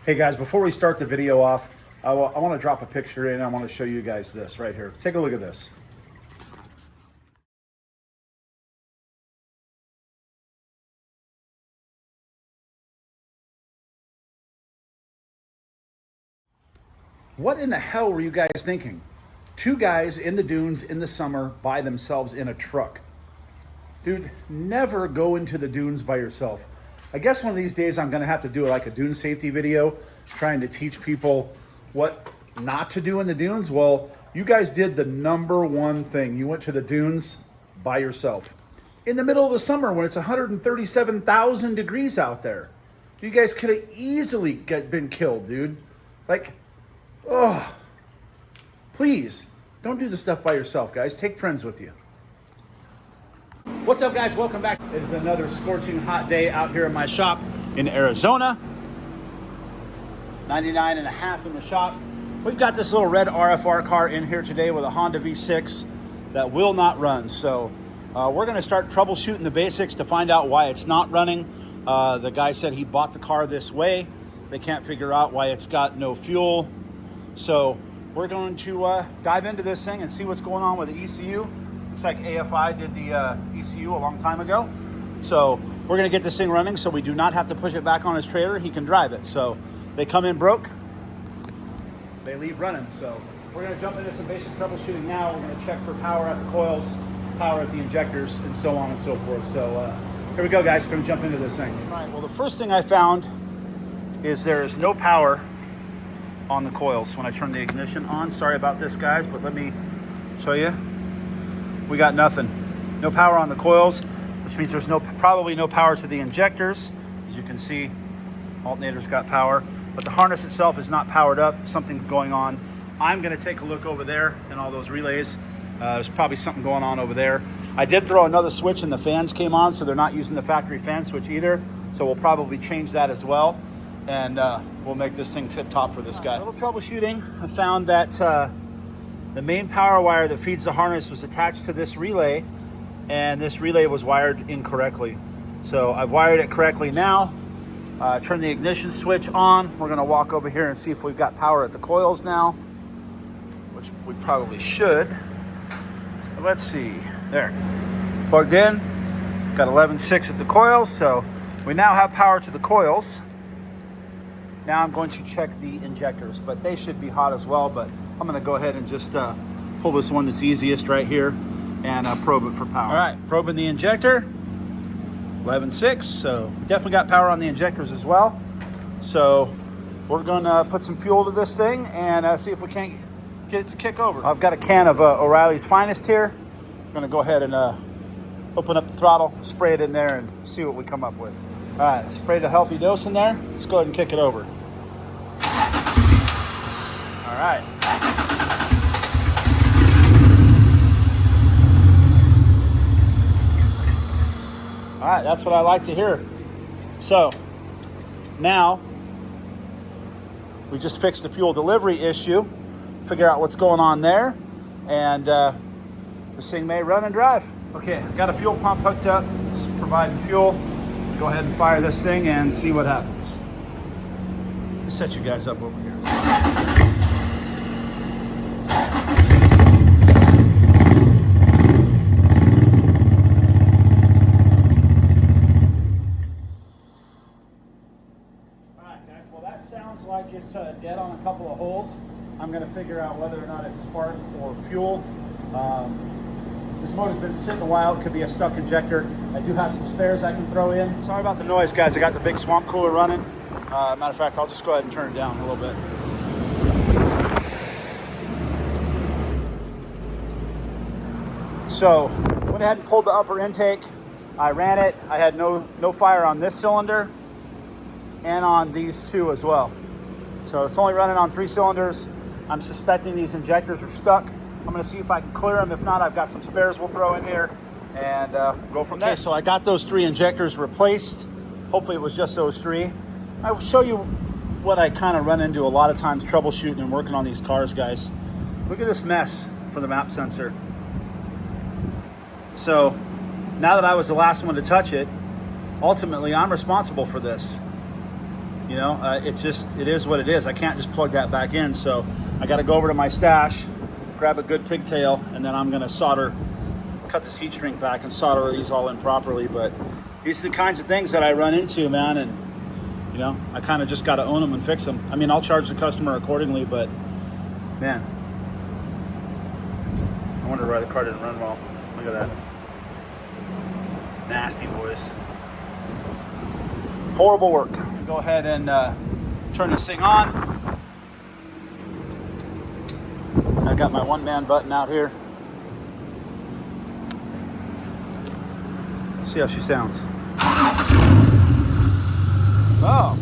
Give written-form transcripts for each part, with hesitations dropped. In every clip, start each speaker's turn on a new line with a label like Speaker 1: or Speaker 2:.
Speaker 1: Hey guys, before we start the video off, I want to drop a picture in. I want to show you guys this right here. Take a look at this. What in the hell were you guys thinking? Two guys in the dunes in the summer by themselves in a truck. Dude, never go into the dunes by yourself. I guess one of these days I'm gonna have to do like a dune safety video trying to teach people what not to do in the dunes. Well, you guys did the number one thing. You went to the dunes by yourself. In the middle of the summer when it's 137,000 degrees out there. You guys could have easily been killed, dude. Like, oh, please don't do this stuff by yourself, guys. Take friends with you. What's up, guys? Welcome back. It is another scorching hot day out here in my shop in Arizona. 99.5 in the shop. We've got this little red RFR car in here today with a Honda V6 that will not run. So we're going to start troubleshooting the basics to find out why it's not running. The guy said he bought the car this way. They can't figure out why it's got no fuel. So we're going to dive into this thing and see what's going on with the ECU. Looks like AFI did the ECU a long time ago. So we're gonna get this thing running so we do not have to push it back on his trailer. He can drive it. So they come in broke, they leave running. So we're gonna jump into some basic troubleshooting now. We're gonna check for power at the coils, power at the injectors, and so on and so forth. So here we go, guys. We're gonna jump into this thing. All right, well, the first thing I found is there is no power on the coils when I turn the ignition on. Sorry about this, guys, but let me show you. We got nothing. No power on the coils, which means there's probably no power to the injectors. As you can see, alternator's got power, but the harness itself is not powered up. Something's going on. I'm gonna take a look over there in all those relays. There's probably something going on over there. I did throw another switch and the fans came on, so they're not using the factory fan switch either. So we'll probably change that as well. And we'll make this thing tip top for this guy. A little troubleshooting. I found that the main power wire that feeds the harness was attached to this relay, and this relay was wired incorrectly. So I've wired it correctly now. Turn the ignition switch on. We're gonna walk over here and see if we've got power at the coils now, which we probably should. But let's see, there. Plugged in, got 11.6 at the coils, so we now have power to the coils. Now I'm going to check the injectors, but they should be hot as well. But I'm gonna go ahead and just pull this one that's easiest right here and probe it for power. All right, probing the injector, 11.6, so definitely got power on the injectors as well. So we're gonna put some fuel to this thing and see if we can't get it to kick over. I've got a can of O'Reilly's Finest here. I'm gonna go ahead and open up the throttle, spray it in there and see what we come up with. All right, sprayed a healthy dose in there. Let's go ahead and kick it over. All right. All right, that's what I like to hear. So now we just fixed the fuel delivery issue, figure out what's going on there, and this thing may run and drive. Okay, got a fuel pump hooked up, it's providing fuel. Go ahead and fire this thing and see what happens. Let's set you guys up over here. Sounds like it's dead on a couple of holes. I'm going to figure out whether or not it's spark or fuel. This motor's been sitting a while. It could be a stuck injector. I do have some spares I can throw in. Sorry about the noise, guys. I got the big swamp cooler running. Matter of fact, I'll just go ahead and turn it down a little bit. So went ahead and pulled the upper intake. I ran it. I had no fire on this cylinder and on these two as well. So it's only running on 3 cylinders. I'm suspecting these injectors are stuck. I'm gonna see if I can clear them. If not, I've got some spares we'll throw in here and go from there. Okay, so I got those 3 injectors replaced. Hopefully it was just those 3. I will show you what I kind of run into a lot of times troubleshooting and working on these cars, guys. Look at this mess for the map sensor. So now that I was the last one to touch it, ultimately I'm responsible for this. You know, it is what it is. I can't just plug that back in. So I got to go over to my stash, grab a good pigtail, and then I'm going to cut this heat shrink back and solder these all in properly. But these are the kinds of things that I run into, man. And, you know, I kind of just got to own them and fix them. I mean, I'll charge the customer accordingly, but man, I wonder why the car didn't run well. Look at that. Nasty, boys. Horrible work. Go ahead and turn this thing on. I got my one-man button out here. See how she sounds. Oh,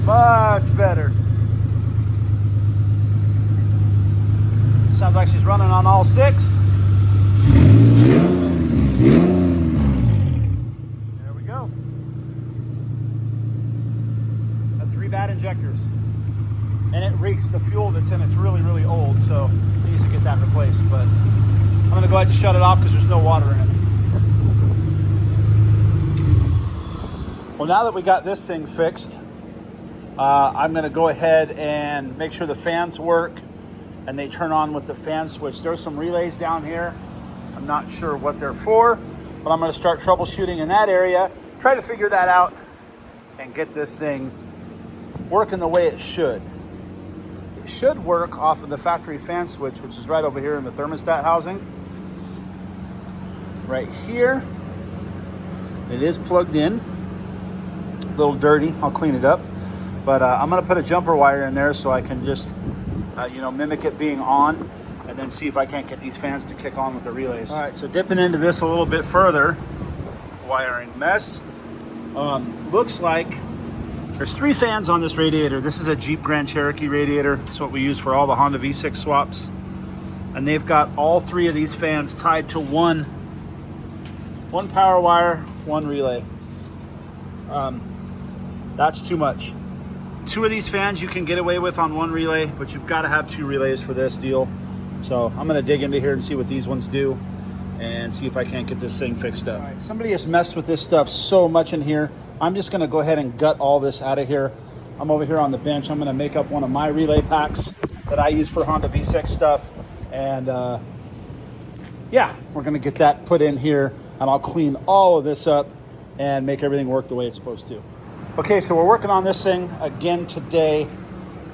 Speaker 1: much better. Sounds like she's running on all 6. There we go. Got 3 bad injectors. And it reeks. The fuel that's in it's really, really old, so it needs to get that replaced. But I'm going to go ahead and shut it off because there's no water in it. Well, now that we got this thing fixed, I'm going to go ahead and make sure the fans work and they turn on with the fan switch. There's some relays down here. I'm not sure what they're for, but I'm going to start troubleshooting in that area, try to figure that out and get this thing working the way it should. It should work off of the factory fan switch, which is right over here in the thermostat housing. Right here. It is plugged in. A little dirty. I'll clean it up. But I'm going to put a jumper wire in there so I can just, mimic it being on and then see if I can't get these fans to kick on with the relays. All right, so dipping into this a little bit further, wiring mess. Looks like there's 3 fans on this radiator. This is a Jeep Grand Cherokee radiator. It's what we use for all the Honda V6 swaps. And they've got all 3 of these fans tied to one power wire, 1 relay. That's too much. 2 of these fans you can get away with on 1 relay, but you've got to have 2 relays for this deal. So I'm going to dig into here and see what these ones do and see if I can't get this thing fixed up. All right, somebody has messed with this stuff so much in here. I'm just going to go ahead and gut all this out of here. I'm over here on the bench. I'm going to make up one of my relay packs that I use for Honda V6 stuff. And yeah, we're going to get that put in here and I'll clean all of this up and make everything work the way it's supposed to. Okay, so we're working on this thing again today.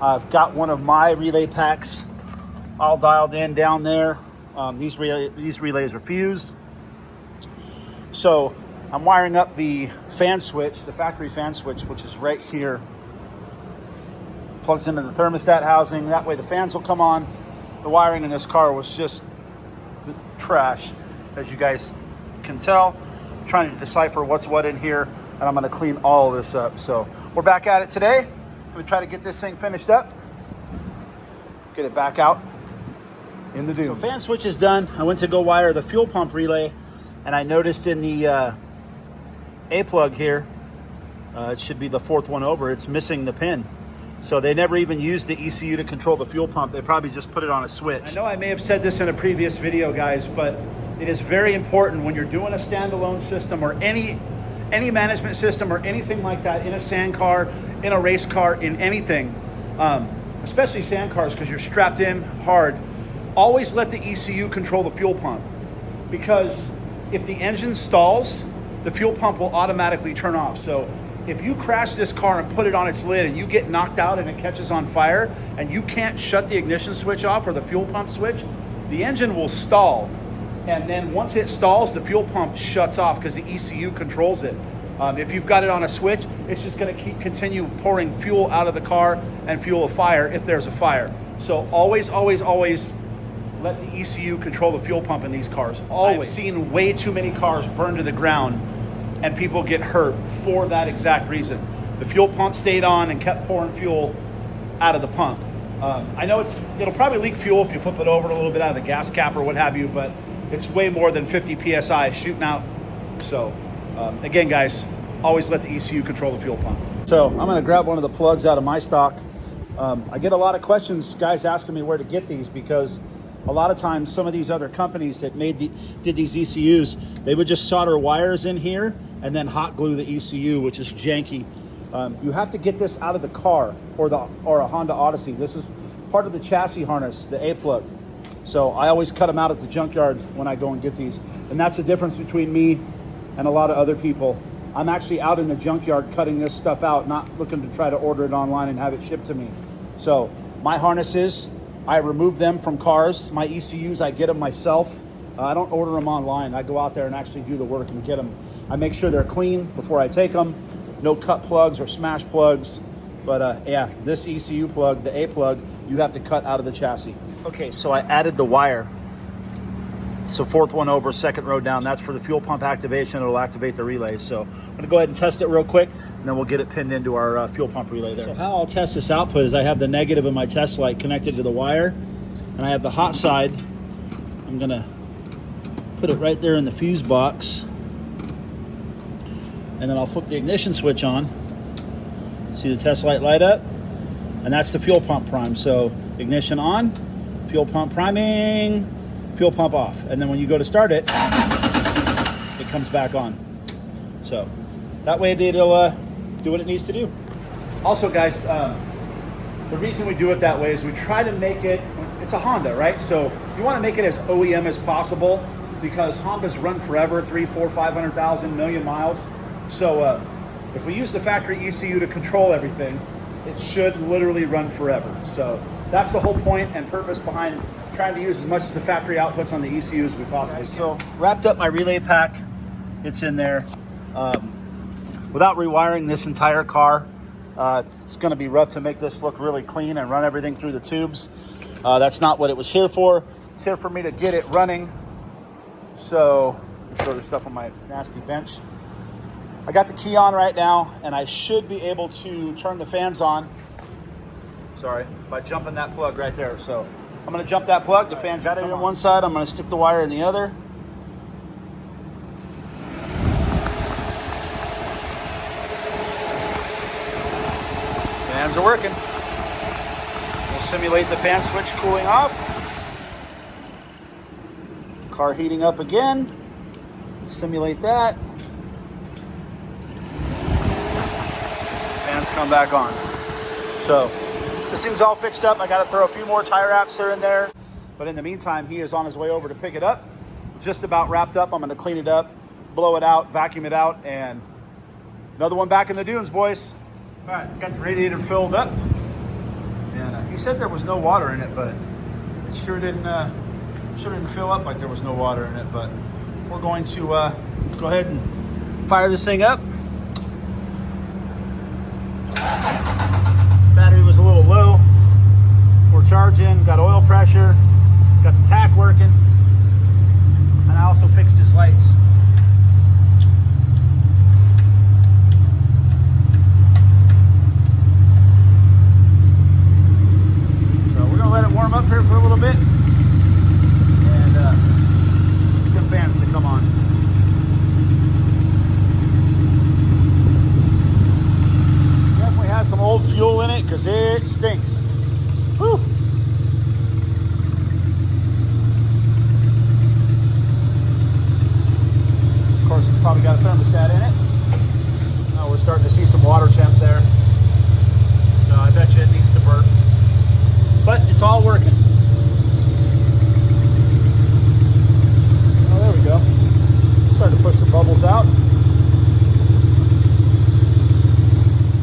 Speaker 1: I've got one of my relay packs all dialed in down there. These relays are fused. So I'm wiring up the fan switch, the factory fan switch, which is right here. Plugs into the thermostat housing. That way the fans will come on. The wiring in this car was just trash, as you guys can tell. I'm trying to decipher what's what in here, and I'm going to clean all of this up. So we're back at it today. I'm going to try to get this thing finished up, get it back out in the dunes. So fan switch is done. I went to go wire the fuel pump relay, and I noticed in the A plug here, it should be the 4th one over, it's missing the pin. So they never even used the ECU to control the fuel pump. They probably just put it on a switch. I know I may have said this in a previous video, guys, but it is very important when you're doing a standalone system or any management system or anything like that in a sand car, in a race car, in anything, especially sand cars because you're strapped in hard, always let the ECU control the fuel pump, because if the engine stalls, the fuel pump will automatically turn off. So if you crash this car and put it on its lid and you get knocked out and it catches on fire and you can't shut the ignition switch off or the fuel pump switch, the engine will stall. And then once it stalls, the fuel pump shuts off because the ECU controls it. If you've got it on a switch, it's just going to continue pouring fuel out of the car and fuel a fire if there's a fire. So always, always, always let the ECU control the fuel pump in these cars. Always. I've seen way too many cars burn to the ground and people get hurt for that exact reason. The fuel pump stayed on and kept pouring fuel out of the pump. I know it'll probably leak fuel if you flip it over a little bit out of the gas cap or what have you, but it's way more than 50 PSI shooting out. So again, guys, always let the ECU control the fuel pump. So I'm gonna grab one of the plugs out of my stock. I get a lot of questions, guys asking me where to get these, because a lot of times some of these other companies that did these ECUs, they would just solder wires in here and then hot glue the ECU, which is janky. You have to get this out of the car or a Honda Odyssey. This is part of the chassis harness, the A plug. So I always cut them out at the junkyard when I go and get these. And that's the difference between me and a lot of other people. I'm actually out in the junkyard cutting this stuff out, not looking to try to order it online and have it shipped to me. So my harnesses, I remove them from cars. My ECUs, I get them myself. I don't order them online. I go out there and actually do the work and get them. I make sure they're clean before I take them. No cut plugs or smash plugs. But yeah, this ECU plug, the A plug, you have to cut out of the chassis. Okay, so I added the wire. So fourth one over, second row down. That's for the fuel pump activation. It'll activate the relay. So I'm gonna go ahead and test it real quick, and then we'll get it pinned into our fuel pump relay there. So how I'll test this output is I have the negative of my test light connected to the wire, and I have the hot side. I'm gonna put it right there in the fuse box, and then I'll flip the ignition switch on. See the test light up, and that's the fuel pump prime. So ignition on, fuel pump priming, fuel pump off, and then when you go to start it, it comes back on. So that way it'll do what it needs to do. Also, guys, the reason we do it that way is we try to make it, it's a Honda, right? So you want to make it as OEM as possible, because Hondas run forever, 300, 400, 500,000 million miles. So if we use the factory ECU to control everything, it should literally run forever. So that's the whole point and purpose behind trying to use as much of the factory outputs on the ECU as we possibly can. So wrapped up my relay pack, it's in there. Without rewiring this entire car, it's gonna be rough to make this look really clean and run everything through the tubes. That's not what it was here for. It's here for me to get it running. So throw this stuff on my nasty bench. I got the key on right now, and I should be able to turn the fans on, by jumping that plug right there. So I'm gonna jump that plug, the fans got it on one side, I'm gonna stick the wire in the other. Fans are working. We'll simulate the fan switch cooling off. Car heating up again. Simulate that. Fans come back on. So this thing's all fixed up. I got to throw a few more tire wraps here and there. But in the meantime, he is on his way over to pick it up. Just about wrapped up. I'm going to clean it up, blow it out, vacuum it out, and another one back in the dunes, boys. All right, got the radiator filled up. And he said there was no water in it, but it sure didn't fill up like there was no water in it. But we're going to go ahead and fire this thing up. Battery was a little low. We're charging, got oil pressure, got the tach working, and I also fixed his lights. So we're gonna let it warm up here for a little bit and get the fans to come on. Has some old fuel in it because it stinks. Whew. Of course, it's probably got a thermostat in it. Oh, we're starting to see some water temp there. So I bet you it needs to burp. But it's all working. Oh, there we go. Starting to push some bubbles out.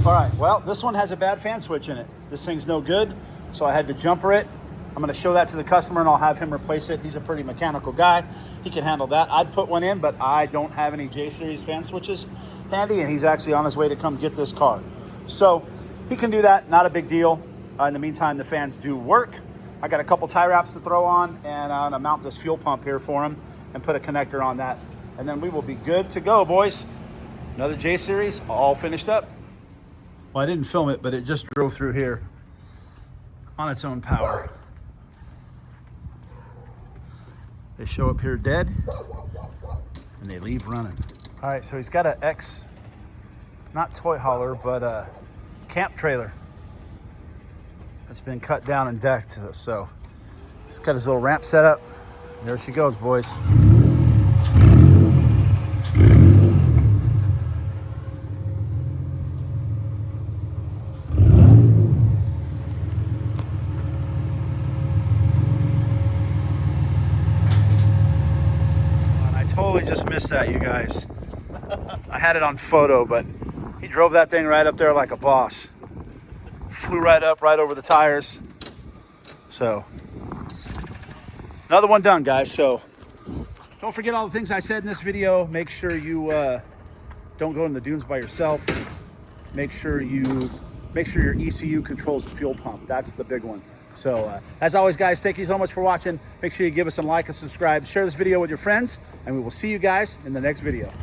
Speaker 1: All right, well, this one has a bad fan switch in it. This thing's no good, so I had to jumper it. I'm gonna show that to the customer and I'll have him replace it. He's a pretty mechanical guy. He can handle that. I'd put one in, but I don't have any J-Series fan switches handy, and he's actually on his way to come get this car. So he can do that, not a big deal. In the meantime, the fans do work. I got a couple tie wraps to throw on, and I'm gonna mount this fuel pump here for him and put a connector on that. And then we will be good to go, boys. Another J-Series, all finished up. Well, I didn't film it, but it just drove through here on its own power. They show up here dead, and they leave running. All right, so he's got an X, not toy hauler, but a camp trailer that's been cut down and decked. So he's got his little ramp set up. There she goes, boys. just missed that, you guys. I had it on photo, but he drove that thing right up there like a boss. Flew right up, right over the tires. So, another one done, guys. So, don't forget all the things I said in this video. Make sure you don't go in the dunes by yourself. Make sure your ECU controls the fuel pump. That's the big one. So, as always, guys, thank you so much for watching. Make sure you give us a like and subscribe. Share this video with your friends, and we will see you guys in the next video.